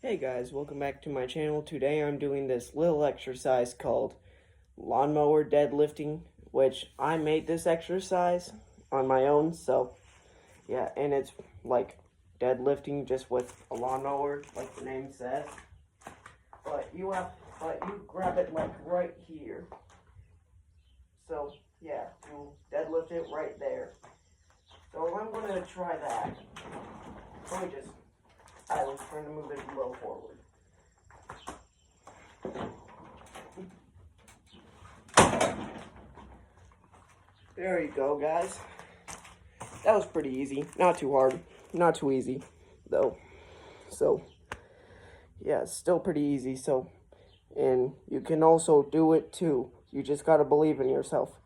Hey guys, welcome back to my channel. Today I'm doing this little exercise called lawnmower deadlifting, which I made this exercise on my own, so yeah, and it's like deadlifting just with a lawnmower, like the name says. But you grab it like right here. So yeah, you deadlift it right there. So I'm gonna try that. I was trying to move it a little forward. There you go, guys. That was pretty easy. Not too hard. Not too easy, though. So, yeah, still pretty easy. So, and you can also do it too. You just gotta believe in yourself.